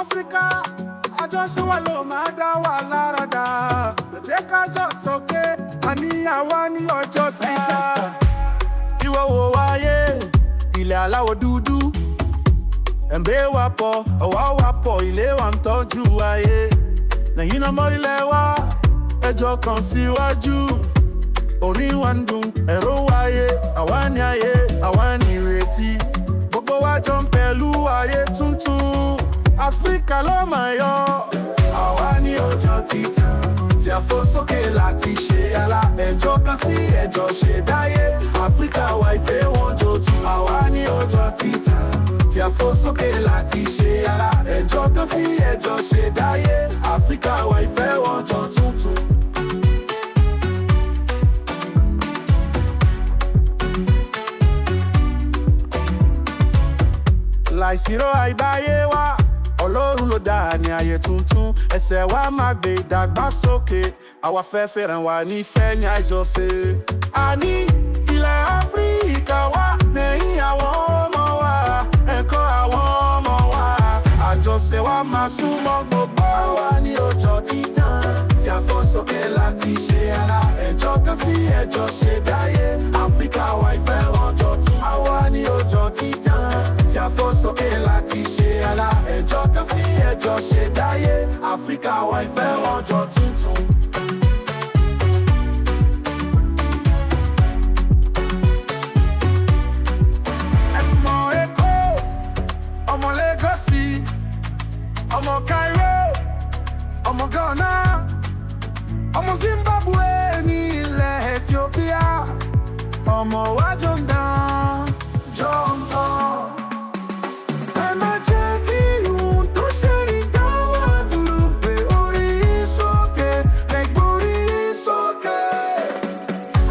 Áfíríkà, àjọṣe wa ló máa dá wa lára dá. Jẹ́ ká jọ sókè, àní àwa ní ọjọ́ títán. Ìwọ wo wáyé, ilẹ̀ aláwọ̀ dúdú. Ẹ̀mbẹ́ wa pọ̀, ọ̀wá wa pọ̀, ilé wa ń tọ́jú ayé. Lẹ́yìn náà mọ́ ilẹ̀ wa, ẹjọ́ kan síwájú. Orí wa ń dùn, ẹ̀rọ wáyé, àwa ní ayé, àwa ní ìrètí. Gbogbo wa jọ ń pẹ̀lú ayé tuntun. Áfíríkà ló máa yọ. Àwa ní ọjọ́ títán, tí a fò sókè láti ṣe àlá. Ẹjọ́ kan sí ẹjọ́ ṣe dáyé. Áfíríkà wa ìfẹ́ wọn jò tún. Àwa ní ọjọ́ títán, tí a fò sókè láti ṣe àlá. Ẹjọ́ kan sí ẹjọ́ ṣe dáyé. Áfíríkà wa ìfẹ́ wọn jò tuntun. Láìsírò àìbáyé wa, Ọlọ́run ló dá ní ayé tuntun. Ẹsẹ̀ wa máa gbé ìdàgbàsókè. Àwa fẹ́ fẹ́ràn wa nífẹ̀ẹ́ ní àjọṣe. Àní ilẹ̀ Áfíríkà wa lẹ́yìn àwọn ọmọ wa, ẹ̀kọ́ àwọn ọmọ wa. Àjọṣe wa máa súnmọ́ gbogbo. Àwa ní ọjọ́ títán, tí a fò sókè láti ṣe àlá. Ẹjọ́ kan sí ẹjọ́ ṣe dáyé. Áfíríkà wa ìfẹ́ wọn jọ tún. Àwa ní ọjọ́ títán, tí a fò sókè láti ṣe àlá. Ẹjọ́ kan sí ẹjọ́ ṣe dáyé. Áfíríkà wa ìfẹ́ wọn jọ tuntun. Ọmọ Èkó, ọmọ Lagos, ọmọ Cairo, ọmọ Ghana, ọmọ Zimbabwe ní ilẹ̀ Ethiopia. Ọmọ wa jọ ń dán, jọ ń tán. Ẹ má jẹ́ kí ohun tó ṣe ní dá wa dúró. Gbé orí sókè, gbé orí sókè.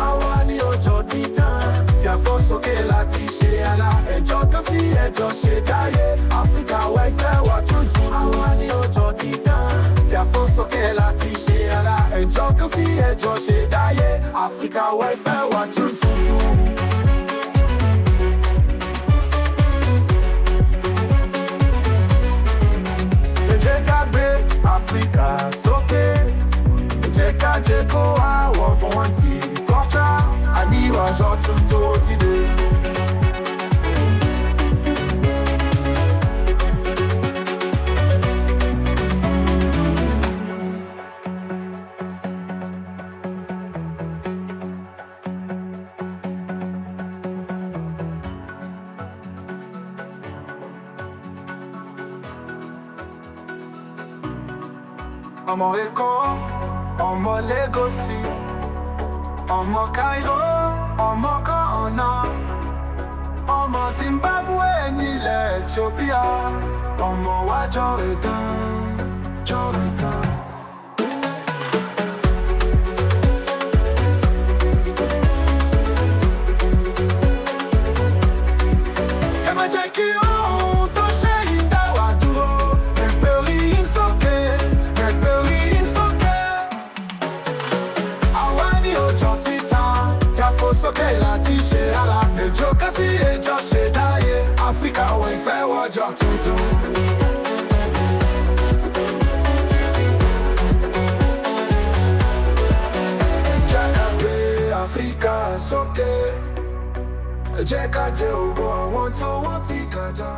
Àwa ní ọjọ́ títán, tí a fò sókè láti ṣe àlá. Ẹjọ́ kan sí ẹjọ́ ṣe dáyé. Áfíríkà wa ìfẹ́ wa tuntun. Àwa ní ọjọ́ títán, tí a fò sókè láti ṣe àlá. Ẹjọ́ kan sí ẹjọ́ ṣe dáyé. Áfíríkà wa ìfẹ́ wa tuntun. Ẹ jẹ́ ká gbé Áfíríkà sókè. Ẹ jẹ́ ká jẹ́ kó àwọ̀ fún wọn tí kọjá. Àní ọjọ́ tuntun ti dé. Ọmọ Èkó, ọmọ Lagos, ọmọ Cairo, ọmọ Ghana, ọmọ Zimbabwe nílẹ̀ Ethiopia. Ọmọ wa jọ ìtàn, jọ ìtàn. Ẹ má jẹ́ kí ohun tó ṣe yìí dá wa dúró. Ẹ gbé orí yín sókè. Sókè láti ṣe àlá. Ẹjọ́ kan sí ẹjọ́ ṣe dáyé. Áfíríkà wa ìfẹ́ wọ́jọ́ tuntun. Jẹ́ ká gbé Áfíríkà sókè. Ẹ jẹ́ ká jẹ́ ògo àwọn tó wọ́n ti kọjá.